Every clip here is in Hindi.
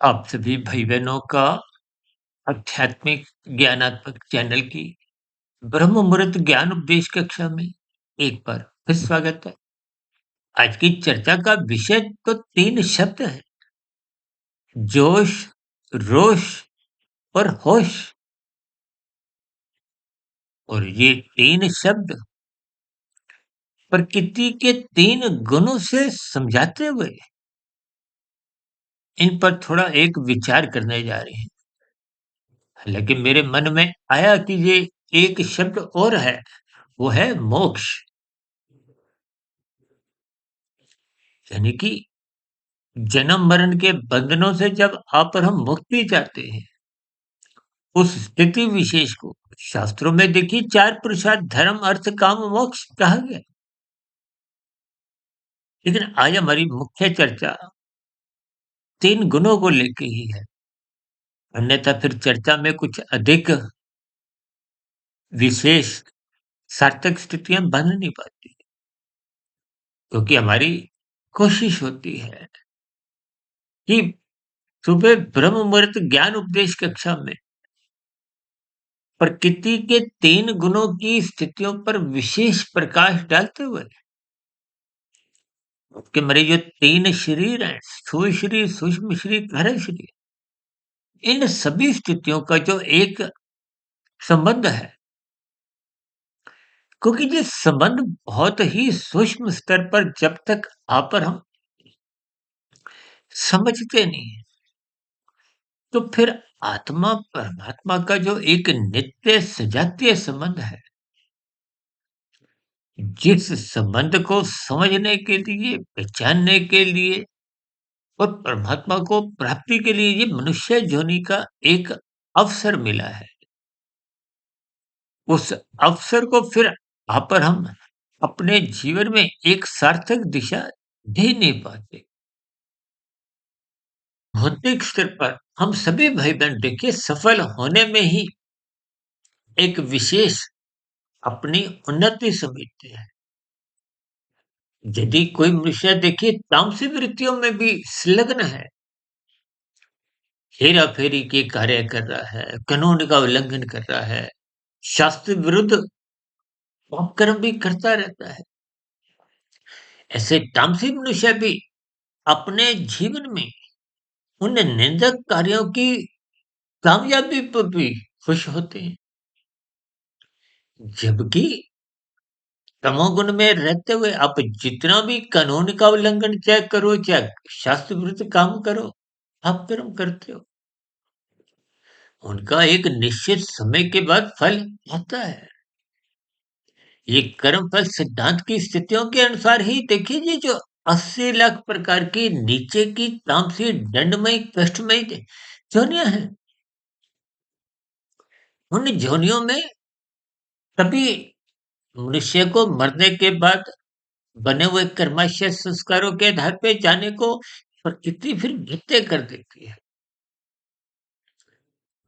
आप सभी भाई बहनों का आध्यात्मिक ज्ञानात्मक चैनल की ब्रह्म मुहूर्त ज्ञान उपदेश कक्षा में एक बार फिर स्वागत है। आज की चर्चा का विषय तो तीन शब्द है: जोश, रोश और होश। और ये तीन शब्द प्रकृति के तीन गुणों से समझाते हुए इन पर थोड़ा एक विचार करने जा रहे हैं। हालांकि मेरे मन में आया कि ये एक शब्द और है, वो है मोक्ष। यानी कि जन्म मरण के बंधनों से जब आप और हम मुक्ति चाहते हैं, उस स्थिति विशेष को शास्त्रों में देखिए चार पुरुषार्थ धर्म अर्थ काम मोक्ष कहा गया। लेकिन आज हमारी मुख्य चर्चा तीन गुणों को लेके ही है। अन्यथा फिर चर्चा में कुछ अधिक विशेष सार्थक स्थितियां बन नहीं पाती, क्योंकि हमारी कोशिश होती है कि सुबह ब्रह्म मुहूर्त ज्ञान उपदेश कक्षा में प्रकृति के तीन गुणों की स्थितियों पर विशेष प्रकाश डालते हुए कि हमारे जो तीन शरीर हैं, स्थूल शरीर, सूक्ष्म शरीर, कारण शरीर, इन सभी स्थितियों का जो एक संबंध है, क्योंकि ये संबंध बहुत ही सूक्ष्म स्तर पर जब तक आप और हम समझते नहीं है, तो फिर आत्मा परमात्मा का जो एक नित्य सजातीय संबंध है, जिस संबंध को समझने के लिए, पहचानने के लिए और परमात्मा को प्राप्ति के लिए ये मनुष्य जोनि का एक अवसर मिला है, उस अवसर को फिर आप और हम अपने जीवन में एक सार्थक दिशा दे नहीं पाते। भौतिक स्तर पर हम सभी भाई बहन देखिए सफल होने में ही एक विशेष अपनी उन्नति समझते हैं। यदि कोई मनुष्य देखिए तामसिक वृत्तियों में भी संलग्न है, हेरा फेरी के कार्य कर रहा है, कानून का उल्लंघन कर रहा है, शास्त्र विरुद्ध पाप कर्म भी करता रहता है, ऐसे तामसिक मनुष्य भी अपने जीवन में उन निंदक कार्यों की कामयाबी पर भी खुश होते हैं। जबकि तमोगुण में रहते हुए आप जितना भी कानून का उल्लंघन चाहे करो, चाहे शास्त्र विरुद्ध काम करो, आप कर्म करते हो, उनका एक निश्चित समय के बाद फल आता है। ये कर्म फल सिद्धांत की स्थितियों के अनुसार ही देखिए, ये जो 80 लाख प्रकार की नीचे की तामसिक दंडमय कष्टमय जोनियां हैं, उन जोनियों में तभी मनुष्य को मरने के बाद बने हुए कर्माशय संस्कारों के आधार पे जाने को प्रकृति फिर नित्य कर देती है।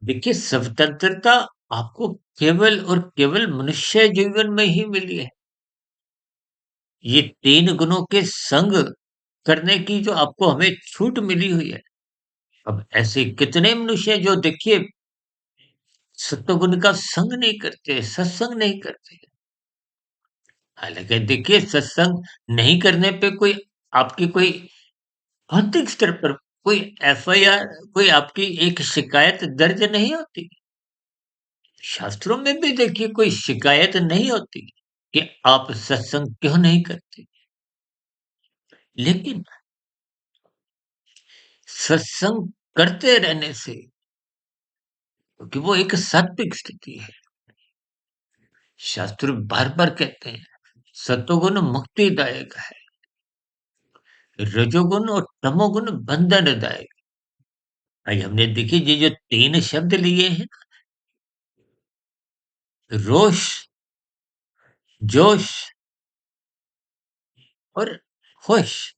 देखिए स्वतंत्रता आपको केवल और केवल मनुष्य जीवन में ही मिली है। ये तीन गुणों के संग करने की जो आपको हमें छूट मिली हुई है। अब ऐसे कितने मनुष्य जो देखिए सत्वगुण का संग नहीं करते, सत्संग नहीं करते। हालांकि देखिए सत्संग नहीं करने पे कोई आपकी कोई भौतिक स्तर पर कोई एफआईआर, कोई आपकी एक शिकायत दर्ज नहीं होती। शास्त्रों में भी देखिए कोई शिकायत नहीं होती कि आप सत्संग क्यों नहीं करते। लेकिन सत्संग करते रहने से, क्योंकि वो एक सात्विक स्थिति है, शास्त्र बार-बार कहते हैं, सत्वगुण मुक्तिदायक है, रजोगुण और तमोगुण बंधनदायक। आज हमने देखिए ये जो 3 शब्द लिए हैं, रोष, जोश और होश,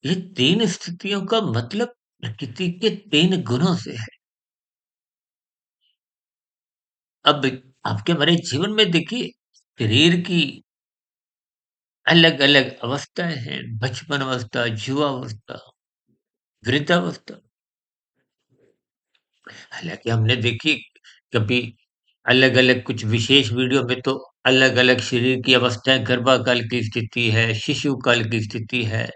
ये 3 स्थितियों का मतलब प्रकृति के 3 गुणों से है। अब आपके हमारे जीवन में देखिए शरीर की अलग-अलग अवस्थाएँ हैं, बचपन अवस्था, युवा अवस्था, वृद्धावस्था। हालाँकि हमने देखी कभी अलग-अलग कुछ विशेष वीडियो में तो अलग-अलग शरीर की अवस्थाएँ, गर्भाकाल की स्थिति है, शिशु काल की स्थिति है।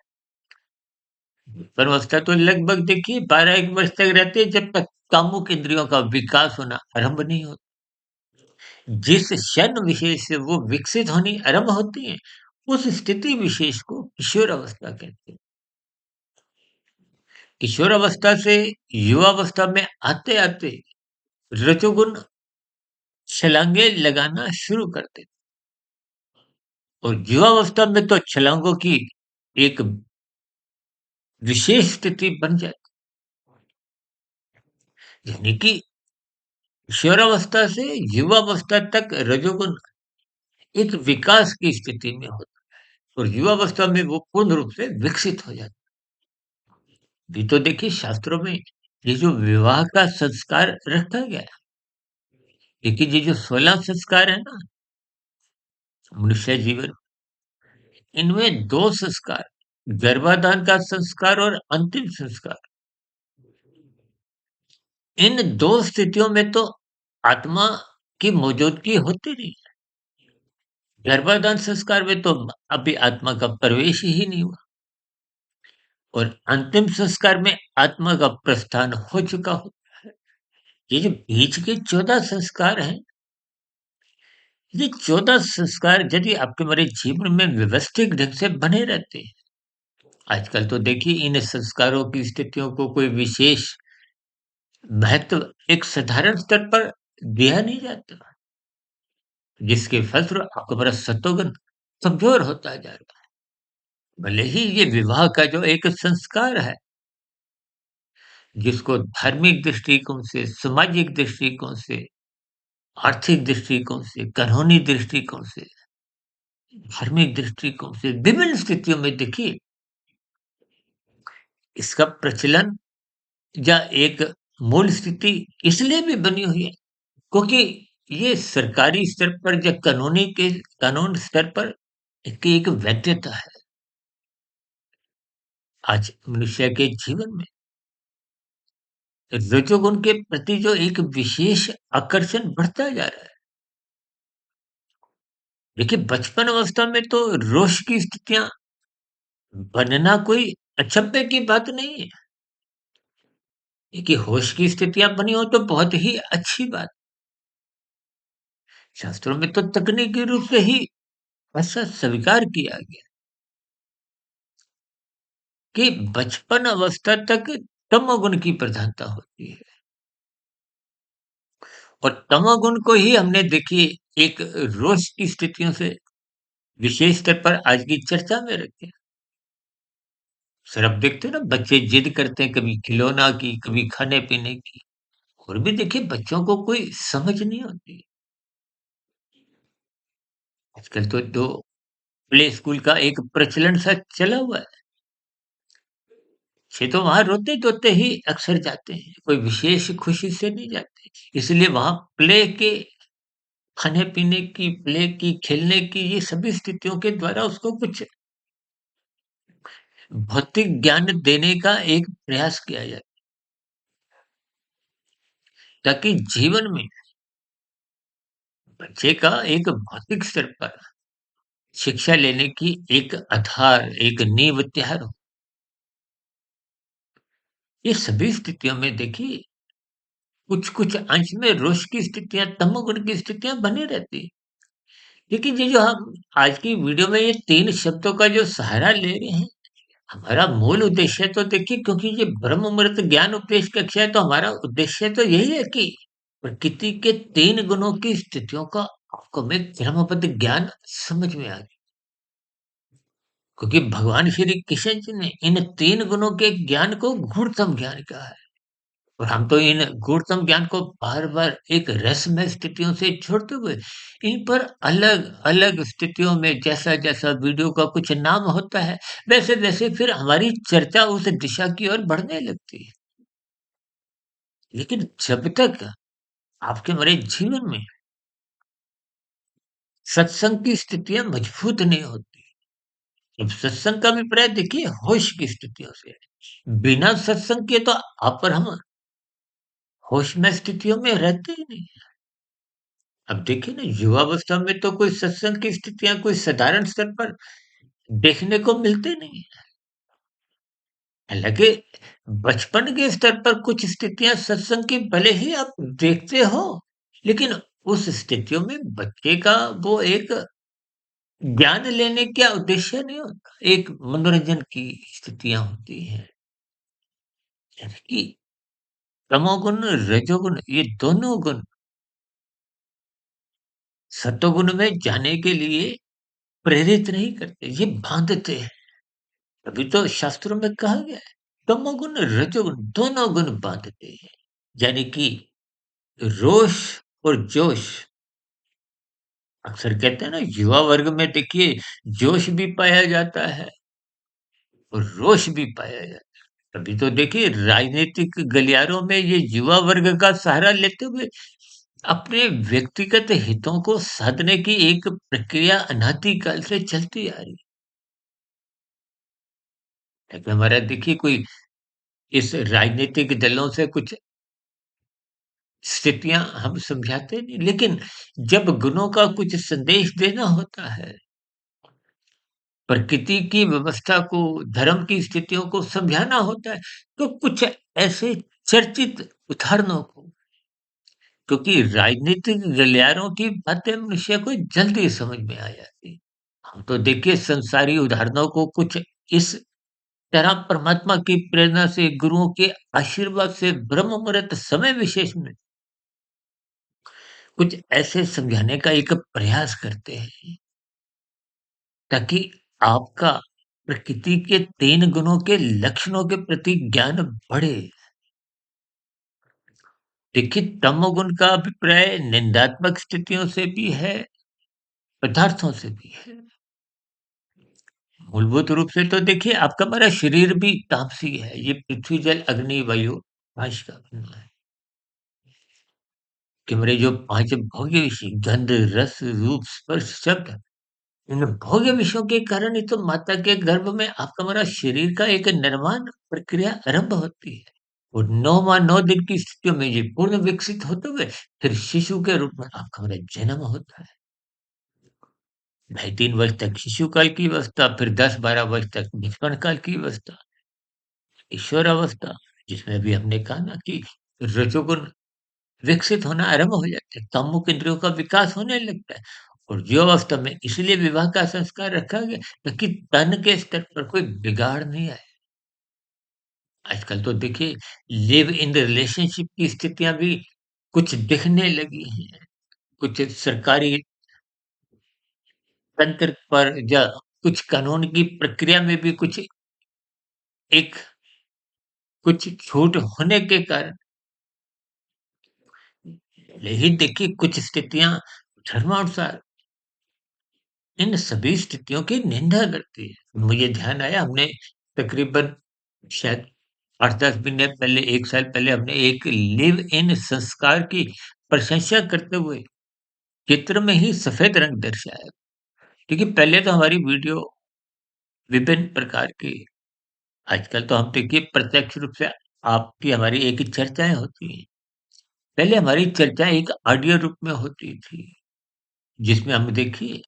गर्भावस्था तो लगभग देखिए 12-1 वर्ष तक रहती है जब तक कामुक इंद्रियों का विकास होना आरंभ नहीं होता। जिस क्षण विशेष से वो विकसित होनी आरंभ होती हैं, उस स्थिति विशेष को किशोरावस्था कहते हैं। किशोरावस्था से युवावस्था में आते-आते रजोगुण छलांगे लगाना शुरू कर देते और युवावस्था में तो छलांगों की एक विशेष स्थिति बन जाती है। यानी कि किशोरावस्था से युवावस्था तक रजोगुण एक विकास की स्थिति में होता है और युवावस्था में वो पूर्ण रूप से विकसित हो जाता है। ये तो देखिए शास्त्रों में ये जो विवाह का संस्कार रखा गया है, देखिए ये जो 16 संस्कार है ना मनुष्य जीवन, इनमें 2 संस्कार, गर्भाधान का संस्कार और अंतिम संस्कार, इन 2 स्थितियों में तो आत्मा की मौजूदगी होती नहीं है। गर्भाधान संस्कार में तो अभी आत्मा का प्रवेश ही नहीं हुआ और अंतिम संस्कार में आत्मा का प्रस्थान हो चुका हो। ये जो बीच के 14 संस्कार हैं, ये 14 संस्कार यदि आपके हमारे जीवन में व्यवस्थित ढंग से बने रहते हैं, आजकल तो देखिए इन संस्कारों की स्थितियों को कोई विशेष महत्व एक साधारण स्तर पर दिया नहीं जाता, जिसके फलस्वरूप आपका हमारा सत्वगुण कमजोर होता जा रहा है। भले ही ये विवाह का जो एक संस्कार है, जिसको धार्मिक दृष्टिकोण से, सामाजिक दृष्टिकोण से, आर्थिक दृष्टिकोण से, कानूनी दृष्टिकोण से, धार्मिक दृष्टिकोण से विभिन्न स्थितियों में देखिए इसका प्रचलन या एक मूल स्थिति इसलिए भी बनी हुई है क्योंकि ये सरकारी स्तर पर या कानून स्तर पर इसकी एक वैधता है। आज मनुष्य के जीवन में रजोगुण के प्रति जो एक विशेष आकर्षण बढ़ता जा रहा है। देखिए बचपन अवस्था में तो रोष की स्थितियां बनना कोई अचंभे की बात नहीं है। देखिए होश की स्थितियां बनी हो तो बहुत ही अच्छी बात। शास्त्रों में तो तकनीकी रूप से ही ऐसा स्वीकार किया गया कि बचपन अवस्था तक तमोगुण की प्रधानता होती है और तमोगुण को ही हमने देखिए एक रोष की स्थितियों से विशेष स्तर पर आज की चर्चा में रखे। सर अब देखते हैं ना बच्चे जिद करते हैं कभी खिलौना की, कभी खाने-पीने की और भी देखिए बच्चों को कोई समझ नहीं होती। आजकल तो जो प्ले स्कूल का एक प्रचलन सा चला हुआ है, बच्चे तो वहाँ रोते-धोते ही अक्सर जाते हैं, कोई विशेष खुशी से नहीं जाते। इसलिए वहाँ प्ले के खाने-पीने की, प्ले की, खेलने की ये सभी स्थितियों के द्वारा उसको कुछ भौतिक ज्ञान देने का एक प्रयास किया जाए, ताकि जीवन में बच्चे का एक भौतिक स्तर पर शिक्षा लेने की एक आधार, एक नींव तैयार हो। ये सभी स्थितियों में देखिए कुछ-कुछ अंश में रोष की स्थितियाँ, तमोगुण की स्थितियाँ बनी रहती हैं। लेकिन ये जो हम आज की वीडियो में ये 3 शब्दों का जो सहारा ले रहे हैं, हमारा मूल उद्देश्य तो देखिए क्योंकि ये ब्रह्म मुहूर्त ज्ञान उपदेश कक्षा है तो हमारा उद्देश्य तो यही है कि प्रकृति के 3 गुणों की स्थितियों का आपको में क्रमबद्ध ज्ञान समझ में आ जाए। क्योंकि भगवान श्री कृष्ण जी ने इन 3 गुणों के ज्ञान को गूढ़तम ज्ञान कहा है और हम तो इन गूढ़तम ज्ञान को बार-बार एक रहस्यमय स्थितियों से जोड़ते हुए इन पर अलग-अलग स्थितियों में जैसा-जैसा वीडियो का कुछ नाम होता है, वैसे-वैसे फिर हमारी चर्चा उस दिशा की ओर बढ़ने लगती है। लेकिन जब तक आपके हमारे जीवन में सत्संग की स्थितियाँ मजबूत नहीं होती, अब सत्संग का अभिप्राय देखिए होश की स्थितियों से है। बिना सत्संग के तो आप और हम होश में स्थितियों में रहते ही नहीं। अब देखिए ना युवावस्था में तो कोई सत्संग की स्थितियां कोई साधारण स्तर पर देखने को मिलते नहीं है। हालांकि बचपन के स्तर पर कुछ स्थितियां सत्संग की भले ही आप देखते हो, लेकिन उस स्थितियों में बच्चे का वो एक ज्ञान लेने का उद्देश्य नहीं होता, एक मनोरंजन की स्थितियां होती हैं। यानी कि तमोगुण, रजोगुण ये दोनों गुण सतोगुण में जाने के लिए प्रेरित नहीं करते, ये बांधते हैं। अभी तो शास्त्रों में कहा गया है, तमोगुण, रजोगुण दोनों गुण बांधते हैं। यानी कि रोष और जोश, अक्सर कहते हैं ना युवा वर्ग में देखिए जोश भी पाया जाता है और रोष भी पाया जाता है। अभी तो देखिए राजनीतिक गलियारों में ये युवा वर्ग का सहारा लेते हुए अपने व्यक्तिगत हितों को साधने की एक प्रक्रिया अनादिकाल से चलती आ रही है। कि हमारा देखिए कोई इस राजनीतिक दलों से कुछ स्थितियां हम समझाते नहीं, लेकिन जब गुणों का कुछ संदेश देना होता है, प्रकृति की व्यवस्था को, धर्म की स्थितियों को समझाना होता है, तो कुछ ऐसे चर्चित उदाहरणों को, क्योंकि राजनीतिक गलियारों की बातें मनुष्य को जल्दी समझ में आ जाती है। हम तो देखिए संसारी उदाहरणों को कुछ इस तरह परमात्मा की प्रेरणा से, गुरुओं के आशीर्वाद से ब्रह्म मुहूर्त समय विशेष में कुछ ऐसे समझाने का एक प्रयास करते हैं, ताकि आपका प्रकृति के 3 गुणों के लक्षणों के प्रति ज्ञान बढ़े। देखिए तमोगुण का अभिप्राय निंदात्मक स्थितियों से भी है, पदार्थों से भी है। मूलभूत रूप से तो देखिए आपका हमारा शरीर भी तामसी है। ये पृथ्वी, जल, अग्नि, वायु, आकाश का बना है। कि हमारे जो 5 भोग्य विषय गंध, रस, रूप, स्पर्श, शब्द, इन भोग्य विषयों के कारण ही तो माता के गर्भ में आपका हमारा शरीर का एक निर्माण प्रक्रिया आरंभ होती है। और 9 माह 9 दिन की स्थितियों में ये पूर्ण विकसित होते हुए फिर शिशु के रूप में आपका हमारा जन्म होता है। ढाई 3 वर्ष तक शिशु काल की अवस्था, फिर 10-12 वर्ष तक बचपन काल की अवस्था, ईश्वर अवस्था, जिसमें अभी हमने कहा ना कि रजोगुण विकसित होना आरंभ हो जाते हैं, कामुक इंद्रियों का विकास होने लगता है। और जो अवस्था में इसलिए विवाह का संस्कार रखा गया ताकि तन के स्तर पर कोई बिगाड़ नहीं आए। आजकल तो देखिए लिव इन रिलेशनशिप की स्थितियां भी कुछ दिखने लगी हैं। कुछ सरकारी तंत्र पर या कुछ कानून की प्रक्रिया में भी कुछ एक कुछ छूट होने के कारण, लेकिन देखिए कुछ स्थितियां धर्मानुसार इन सभी स्थितियों की निंदा करती है। मुझे ध्यान आया हमने तकरीबन शायद 8-10 महीने पहले, 1 साल पहले हमने एक लिव इन संस्कार की प्रशंसा करते हुए चित्र में ही सफेद रंग दर्शाया। क्योंकि पहले तो हमारी वीडियो विभिन्न प्रकार की, आजकल तो हम देखिए प्रत्यक्ष रूप से आपकी हमारी एक ही चर्चाएँ होती हैं। पहले हमारी चर्चाएँ एक ऑडियो रूप में होती थी, जिसमें हम देखिए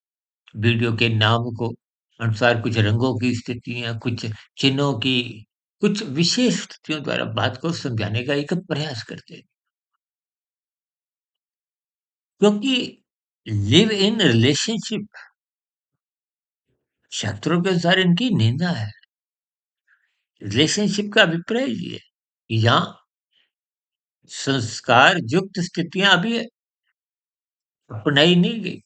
वीडियो के नाम को अनुसार कुछ रंगों की स्थितियाँ, कुछ चिन्हों की, कुछ विशेष स्थितियों द्वारा बात को समझाने का एक प्रयास करते हैं। क्योंकि लिव इन रिलेशनशिप शास्त्रों के अनुसार इनकी निंदा है। रिलेशनशिप का अभिप्राय ये है कि यहाँ संस्कार युक्त स्थितियाँ अभी अपनाई नहीं गई।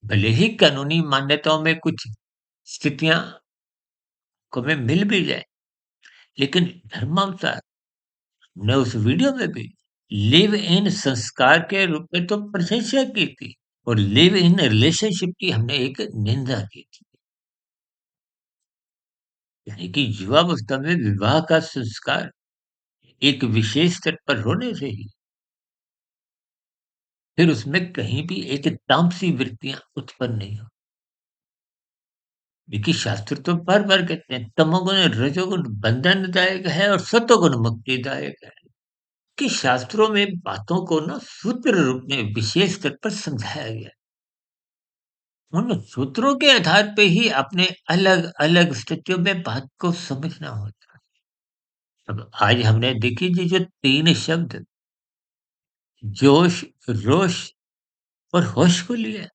भले ही कानूनी मान्यताओं में कुछ स्थितियाँ को हमें मिल भी जाए, लेकिन धर्मानुसार हमने उस वीडियो में भी लिव इन संस्कार के रूप में तो प्रशंसा की थी और लिव इन रिलेशनशिप की हमने एक निंदा की थी। यानी कि युवावस्था में विवाह का संस्कार एक विशेष स्तर पर होने से ही फिर उसमें कहीं भी एक तामसी वृत्तियां उत्पन्न नहीं हो। देखिए, शास्त्र तो बार-बार कहते हैं, तमोगुण रजोगुण बंधनदायक है और सतोगुण मुक्तिदायक है। कि शास्त्रों में बातों को ना सूत्र रूप में विशेष स्तर पर समझाया गया है। उन सूत्रों के आधार पे ही अपने अलग-अलग स्थितियों में बात को समझना होता है। अब आज हमने देखिए ये जो 3 शब्द जोश, रोश और होश को लिया है।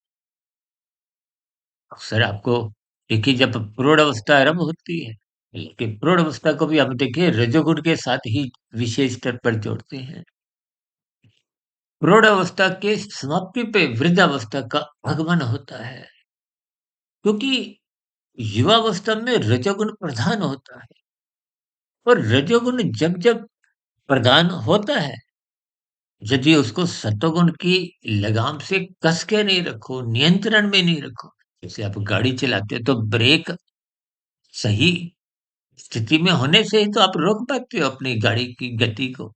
अक्सर आपको देखिए जब प्रौढ़ अवस्था आरंभ होती है, लेकिन प्रौढ़ अवस्था को भी हम देखिए रजोगुण के साथ ही विशेष स्तर पर जोड़ते हैं। प्रौढ़ अवस्था के समाप्ति पे वृद्धावस्था का आगमन होता है, क्योंकि युवावस्था में रजोगुण प्रधान होता है और रजोगुण जब-जब प्रधान होता है, यदि उसको सतोगुण की लगाम से कस के नहीं रखो, नियंत्रण में नहीं रखो, जैसे आप गाड़ी चलाते हो तो ब्रेक सही स्थिति में होने से ही तो आप रोक पाते हो अपनी गाड़ी की गति को।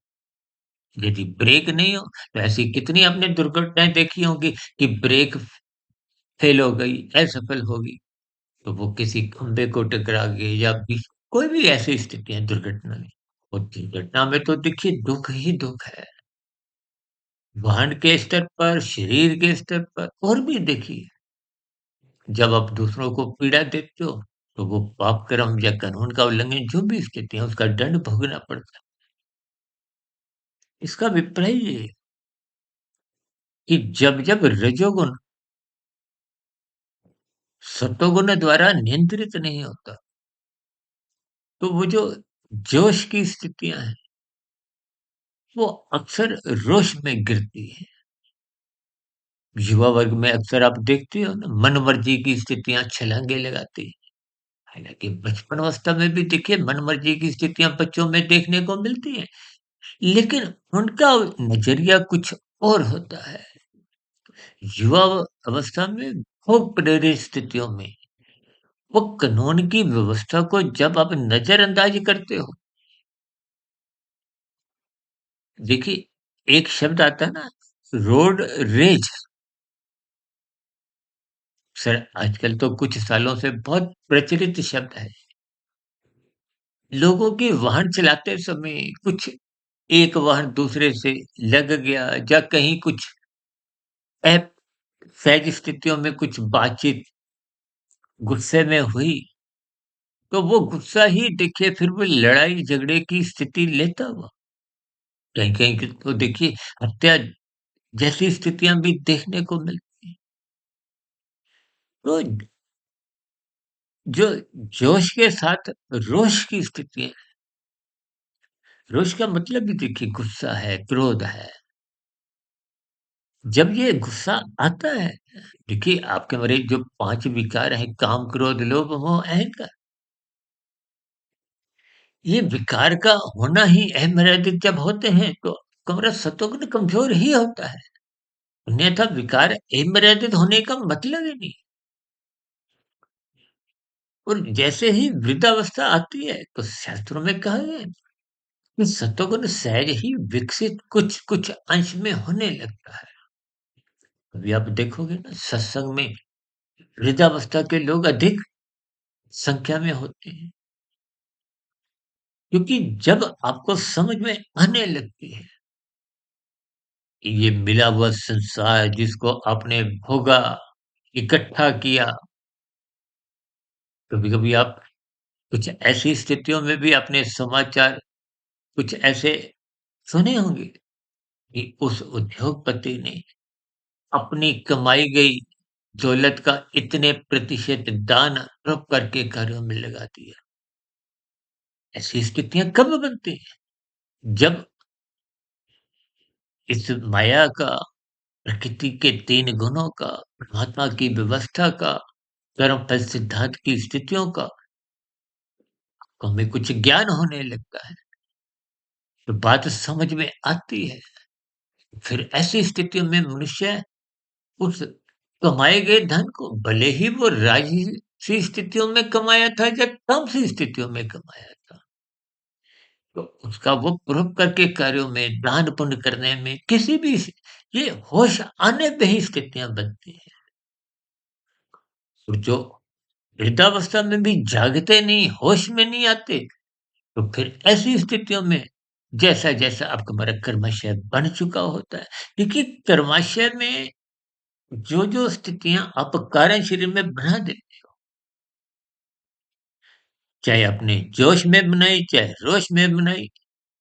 यदि ब्रेक नहीं हो, तो ऐसी कितनी आपने दुर्घटनाएँ देखी होंगी कि ब्रेक फेल हो गई, असफल हो गई। तो वो किसी खंभे को टकरा गए या बीच कोई भी ऐसी स्थितियाँ दुर्घटना में। और दुर्घटना में तो देखिए दुःख ही दुःख है। वाहन के स्तर पर, शरीर के स्तर पर और भी देखिए, जब आप दूसरों को पीड़ा देते हो, तो वो पाप कर्म या कानून का उल्लंघन जो भी स्थिति है, उसका दंड भोगना पड़ता है। इसका अभिप्राय ये है कि जब-जब रजोगुण सतोगुण द्वारा नियंत्रित नहीं होता, तो वो जो जोश की स्थितियाँ हैं, वो अक्सर रोष में गिरती हैं। युवा वर्ग में अक्सर आप देखते हो ना मनमर्जी की स्थितियाँ छलांगे लगाती हैं। हालाँकि बचपन अवस्था में भी देखिए मनमर्जी की स्थितियाँ बच्चों में देखने को मिलती हैं, लेकिन उनका नज़रिया कुछ और होता है। युवा अवस्था में भोग प्रेरित स्थितियों में वो कानून की व्यवस्था को जब आप नज़रअंदाज करते हो, देखिए एक शब्द आता है ना रोड रेज। सर आजकल तो कुछ सालों से बहुत प्रचलित शब्द है। लोगों की वाहन चलाते समय कुछ एक वाहन दूसरे से लग गया या कहीं कुछ असहज स्थितियों में कुछ बातचीत गुस्से में हुई, तो वो गुस्सा ही देखिए फिर वो लड़ाई झगड़े की स्थिति लेता हुआ। कहीं-कहीं की तो देखिए हत्या जैसी स्थितियाँ भी देखने को मिलती हैं। तो जो जोश के साथ रोष की स्थिति है, रोष का मतलब भी देखिए गुस्सा है, क्रोध है। जब ये गुस्सा आता है, देखिए आपके हमारे जो 5 विकार हैं काम, क्रोध, लोभ, मोह, अहंकार, ये विकार का होना ही अमर्यादित जब होते हैं तो हमारा सत्वगुण कमज़ोर ही होता है। अन्यथा विकार अमर्यादित होने का मतलब ही नहीं। और जैसे ही वृद्धावस्था आती है तो शास्त्रों में कहा गया है कि सत्वगुण सहज ही विकसित कुछ-कुछ अंश में होने लगता है। अभी आप देखोगे ना सत्संग में वृद्धावस्था के लोग अधिक संख्या में होते हैं। क्योंकि जब आपको समझ में आने लगती है कि ये मिला हुआ संसार जिसको आपने भोगा, इकट्ठा किया, कभी-कभी आप कुछ ऐसी स्थितियों में भी अपने समाचार कुछ ऐसे सुने होंगे कि उस उद्योगपति ने अपनी कमाई गई दौलत का इतने प्रतिशत दान अरब करके कार्यों में लगा दिया। ऐसी स्थितियाँ कब बनती हैं? जब इस माया का, प्रकृति के 3 गुणों का, परमात्मा की व्यवस्था का, कर्म फल सिद्धांत की स्थितियों का हमें कुछ ज्ञान होने लगता है, तो बात समझ में आती है। फिर ऐसी स्थितियों में मनुष्य उस कमाए गए धन को भले ही वो राजसी स्थितियों में कमाया था या तामसी स्थितियों में कमाया था, तो उसका वो परोपकार के कार्यों में, दान पुण्य करने में, किसी भी ये होश आने पे ही स्थितियाँ बनती हैं। और जो वृद्धावस्था में भी जागते नहीं, होश में नहीं आते, तो फिर ऐसी स्थितियों में जैसा-जैसा आपका हमारा कर्माशय बन चुका होता है। देखिए, कर्माशय में जो-जो स्थितियाँ आप कारण शरीर में बना देते हो, चाहे आपने जोश में बनाई, चाहे रोश में बनाई,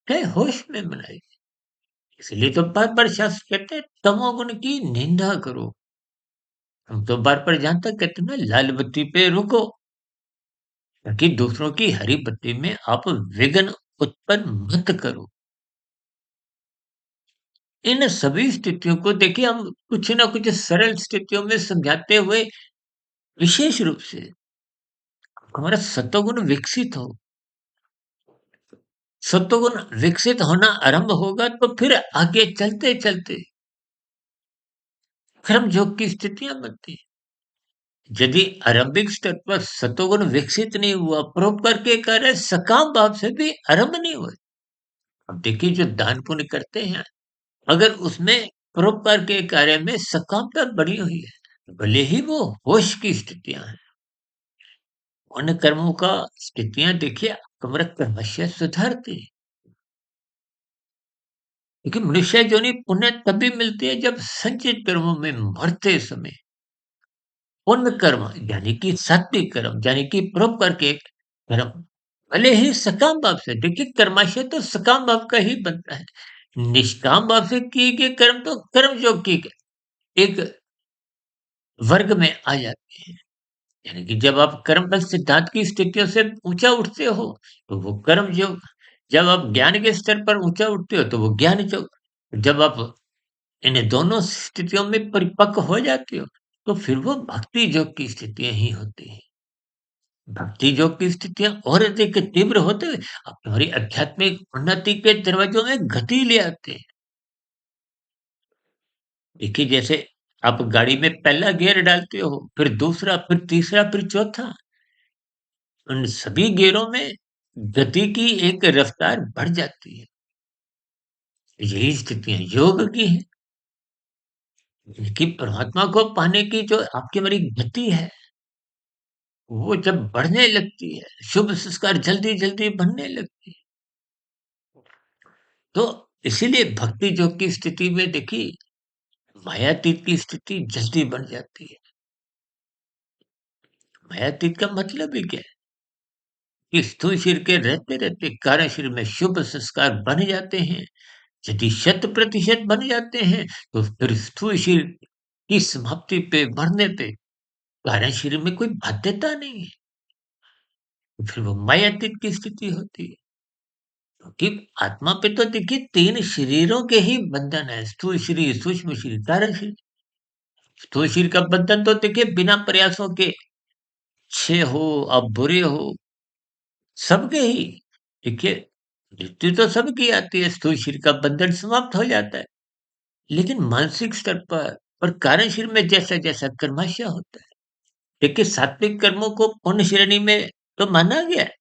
चाहे होश में बनाई। इसलिए तो बार-बार शास्त्र कहते हैं, तमोगुण की निंदा करो। हम तो बार-बार जहाँ तक कहते हैं ना, लाल बत्ती पे रुको, ताकि दूसरों की हरी बत्ती में आप विघ्न उत्पन्न मत करो। इन सभी स्थितियों को देखिए, हम कुछ ना कुछ सरल स्थितियों में समझाते हुए, विशेष रूप से हमारा सत्वगुण विकसित हो। सत्वगुण विकसित होना आरंभ होगा तो फिर आगे चलते-चलते कर्म योग की स्थितियाँ बनती हैं। यदि आरंभिक स्तर पर सत्वगुण विकसित नहीं हुआ, परोपकार के कार्य सकाम भाव से भी आरंभ नहीं हुए। अब देखिए, जो दान पुण्य करते हैं, अगर उसमें परोपकार के कार्य में सकामता बनी हुई है, तो भले ही वो होश की स्थितियाँ हैं, उन कर्मों का स्थितियाँ देखिए हमारा क्रमशः सुधारती है। क्योंकि मनुष्य योनि पुण्य तभी मिलती है जब संचित कर्मों में मरते समय पुण्य कर्म, यानी कि सात्विक कर्म, यानी कि परोपकार के कर्म, भले ही सकाम भाव से, देखिए कर्माशय तो सकाम भाव का ही बनता है। निष्काम भाव से किए गए कर्म तो कर्म योग की एक वर्ग में आ जाते हैं। यानी कि जब आप कर्म फल सिद्धांत की स्थितियों से ऊंचा उठते हो, तो वो कर्म योग। जब आप ज्ञान के स्तर पर ऊंचा उठते हो, तो वो ज्ञान योग। जब आप इन दोनों स्थितियों में परिपक्व हो जाते हो, तो फिर वो भक्ति योग की स्थितियां ही होती हैं। भक्ति योग की स्थितियां और अधिक तीव्र होते हुए आप हमारी आध्यात्मिक उन्नति के दरवाजों में गति ले आते हैं। देखिए, जैसे आप गाड़ी में पहला गियर डालते हो, फिर दूसरा, फिर तीसरा, फिर चौथा, उन सभी गियरों में गति की एक रफ्तार बढ़ जाती है। यही स्थितियां योग की हैं, कि परमात्मा को पाने की जो आपकी हमारी गति है, वो जब बढ़ने लगती है, शुभ संस्कार जल्दी-जल्दी बनने लगती है। तो इसीलिए भक्ति योग की स्थिति में देखिए, मायातीत की स्थिति जल्दी बन जाती है। मायातीत का मतलब ही क्या है? कि स्थूल शरीर के रहते-रहते कारण शरीर में शुभ संस्कार बन जाते हैं। यदि 100% बन जाते हैं, तो फिर स्थूल शरीर की समाप्ति पे, मरने पे कारण शरीर में कोई बाध्यता नहीं है। तो फिर वो मायातीत की स्थिति होती है। क्योंकि आत्मा पे तो देखिए 3 शरीरों के ही बंधन है, स्थूल शरीर, सूक्ष्म शरीर, कारण शरीर। स्थूल शरीर का बंधन तो देखिए बिना प्रयासों के, अच्छे हो, आप बुरे हो, सबके ही देखिए, मृत्यु तो सबकी आती है, स्थूल शरीर का बंधन समाप्त हो जाता है। लेकिन मानसिक स्तर पर और कारण शरीर में जैसा-जैसा कर्माशय होता है, देखिए सात्विक कर्मों को पुण्य श्रेणी में तो माना गया है,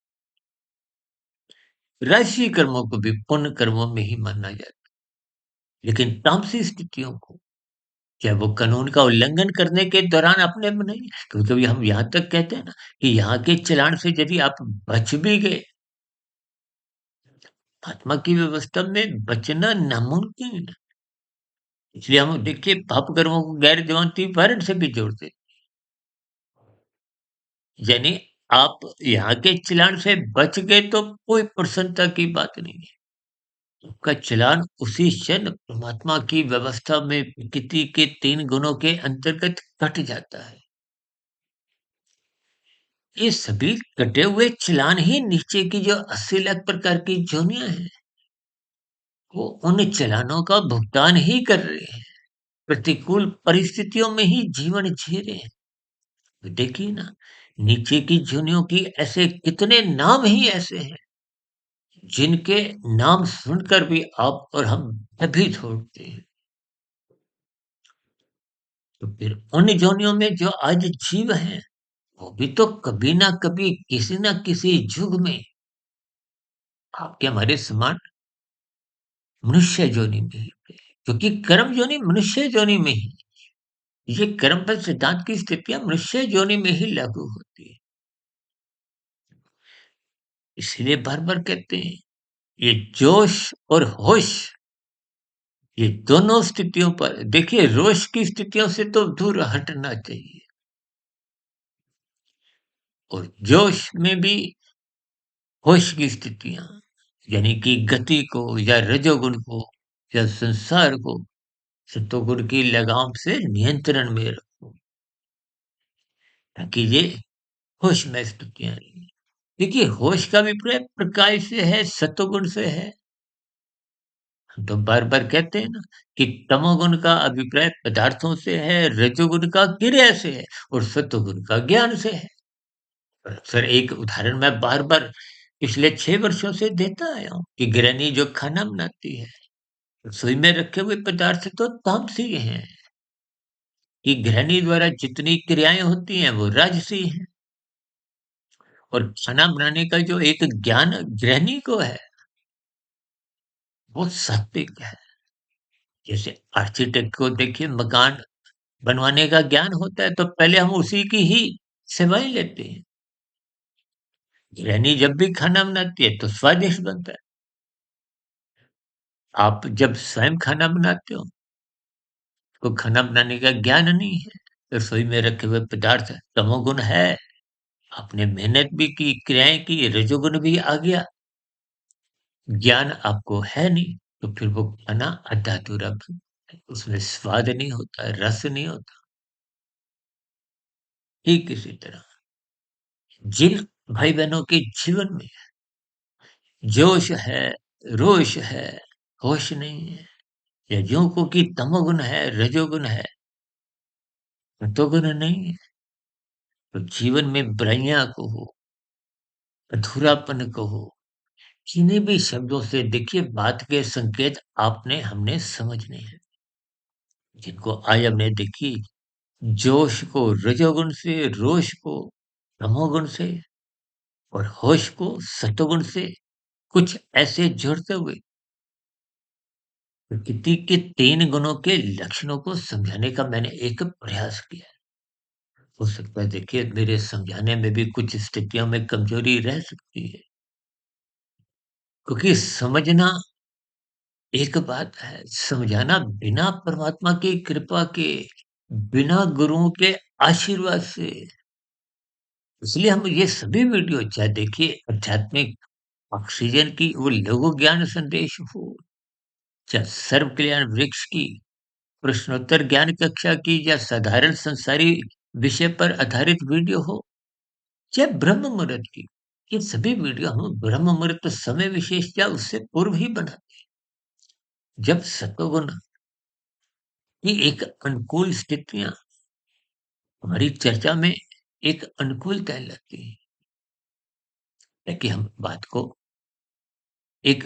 राजसी कर्मों को भी पुण्य कर्मों में ही माना जाता है। लेकिन तामसी स्थितियों को, चाहे वो कानून का उल्लंघन करने के दौरान आपने बनाई, कभी-कभी हम यहाँ तक कहते हैं ना, कि यहाँ के चालान से यदि आप बच भी गए, आत्मा की व्यवस्था में बचना नामुमकिन है। इसलिए हम देखिए पाप कर्मों को गैर जमानती वारंट से भी जोड़ते हैं। यानी आप यहाँ के चालान से बच गए तो कोई प्रसन्नता की बात नहीं है। आपका चालान उसी क्षण परमात्मा की व्यवस्था में प्रकृति के 3 गुणों के अंतर्गत कट जाता है। ये सभी कटे हुए चालान ही नीचे की जो 80 लाख प्रकार की योनियाँ हैं, वो उन चालानों का भुगतान ही कर रहे हैं। प्रतिकूल परिस्थितियों में ही जीवन जी रहे हैं। तो देखिए ना, नीचे की योनियों की ऐसे कितने नाम ही ऐसे हैं, जिनके नाम सुनकर भी आप और हम भयभीत होते हैं। तो फिर उन योनियों में जो आज जीव हैं, वो भी तो कभी ना कभी, किसी ना किसी युग में आपके हमारे समान मनुष्य योनि में ही थे। क्योंकि कर्म योनि मनुष्य योनि में ही, ये कर्म फल सिद्धांत की स्थितियाँ मनुष्य योनि में ही लागू होती है। इसलिए बार-बार कहते हैं, ये जोश और होश, ये दोनों स्थितियों पर देखिए, रोष की स्थितियों से तो दूर हटना चाहिए और जोश में भी होश की स्थितियाँ, यानी कि गति को या रजोगुण को या संसार को सत्वगुण की लगाम से नियंत्रण में रखो, ताकि ये होशमय स्थितियाँ रहें। देखिए, होश का विपर्य प्रकाश से है, सत्वगुण से है। हम तो बार-बार कहते हैं ना कि तमोगुण का अभिप्राय पदार्थों से है, रजोगुण का क्रिया से है और सत्वगुण का ज्ञान से है। और अक्सर एक उदाहरण मैं बार-बार पिछले 6 वर्षों से देता आया हूँ कि गृहिणी जो खाना बनाती है, रसोई में रखे हुए पदार्थ तो तामसी हैं, कि गृहिणी द्वारा जितनी क्रियाएँ होती हैं वो राजसी हैं और खाना बनाने का जो एक ज्ञान गृहिणी को है, वो सात्विक है। जैसे आर्किटेक्ट को देखिए, मकान बनवाने का ज्ञान होता है तो पहले हम उसी की ही सेवाएँ लेते हैं। गृहिणी जब भी खाना बनाती है तो स्वादिष्ट बनता है। आप जब स्वयं खाना बनाते हो तो खाना बनाने का ज्ञान नहीं है। रसोई में रखे हुए पदार्थ तमोगुण है, आपने मेहनत भी की, क्रियाएँ की, रजोगुण भी आ गया, ज्ञान आपको है नहीं, तो फिर वो खाना आधा-अधूरा बनता है। उसमें स्वाद नहीं होता, रस नहीं होता। ठीक इसी तरह जिन भाई-बहनों के जीवन में जोश है, रोष है, होश नहीं है, या यूँ को कि तमोगुण है, रजोगुण है, सतोगुण नहीं है, तो जीवन में बुराइयाँ कहो, अधूरापन कहो, किन्हीं भी शब्दों से देखिए बात के संकेत आपने हमने समझने हैं, जिनको आज हमने देखी जोश को रजोगुण से, रोष को तमोगुण से और होश को सतोगुण से कुछ ऐसे जोड़ते हुए प्रकृति के 3 गुणों के लक्षणों को समझाने का मैंने एक प्रयास किया है। हो सकता है देखिए मेरे समझाने में भी कुछ स्थितियों में कमजोरी रह सकती है, क्योंकि समझना एक बात है, समझाना बिना परमात्मा की कृपा के, बिना गुरुओं के आशीर्वाद से, इसलिए हम ये सभी वीडियो चाहे देखिए आध्यात्मिक ऑक्सीजन की वो लघु ज्ञान संदेश हो, चाहे सर्व कल्याण वृक्ष की प्रश्नोत्तर ज्ञान कक्षा की या साधारण संसारी विषय पर आधारित वीडियो हो, चाहे ब्रह्म मुहूर्त की, ये सभी वीडियो हम ब्रह्म मुहूर्त समय विशेष या उससे पूर्व ही बनाते हैं, जब सतोगुण की एक अनुकूल स्थितियां हमारी चर्चा में एक अनुकूलता लाती है, ताकि हम बात को एक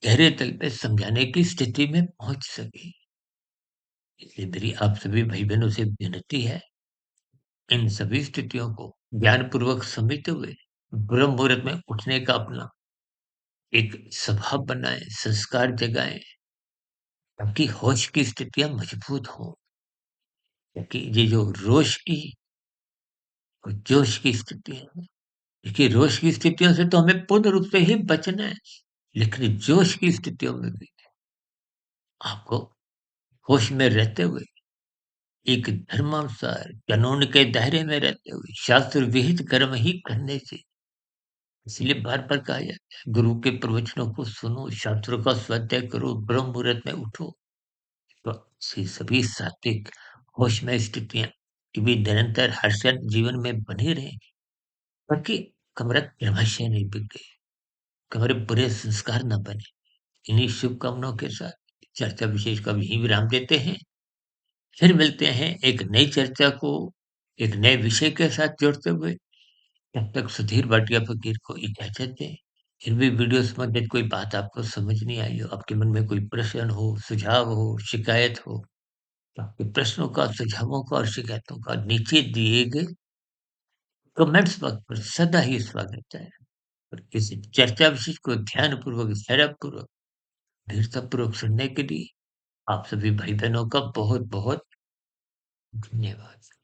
गहरे तल पे समझाने की स्थिति में पहुंच सके। इसलिए मेरी आप सभी भाई बहनों से विनती है, इन सभी स्थितियों को ज्ञानपूर्वक समझते हुए ब्रह्म मुहूर्त में उठने का अपना एक स्वभाव बनाएं, संस्कार जगाएं, ताकि होश की स्थितियां मजबूत हों। क्योंकि ये जो रोश की और जोश की स्थितियां हैं, देखिए रोश की स्थितियों से तो हमें पूर्ण रूप से ही बचना है, लेकिन जोश की स्थितियों में भी आपको होश में रहते हुए एक धर्मानुसार कानून के दायरे में रहते हुए शास्त्र विहित कर्म ही करने से, इसलिए बार-बार कहा जाता है, गुरु के प्रवचनों को सुनो, शास्त्रों का स्वाध्याय करो, ब्रह्म मुहूर्त में उठो। तो ऐसी सभी सात्विक होशमय स्थितियाँ कभी निरंतर हर क्षण जीवन में बनी रहें, ताकि हमारा क्रमशः नहीं बिगड़े, हमारे बुरे संस्कार ना बने। इन्हीं शुभकामनाओं के साथ चर्चा विशेष का यहीं विराम देते हैं। फिर मिलते हैं एक नई चर्चा को, एक नए विषय के साथ जोड़ते हुए। तब तक सुधीर भाटिया फ़कीर को इजाज़त दें। फिर भी वीडियो संबंधित कोई बात आपको समझ नहीं आई हो, आपके मन में कोई प्रश्न हो, सुझाव हो, शिकायत हो, तो आपके प्रश्नों का, सुझावों का और शिकायतों का नीचे दिए गए कमेंट्स बॉक्स पर सदा ही स्वागत है। और इस चर्चा विषय को ध्यानपूर्वक, धैर्यपूर्वक, धीरतापूर्वक सुनने के लिए आप सभी भाई-बहनों का बहुत-बहुत धन्यवाद।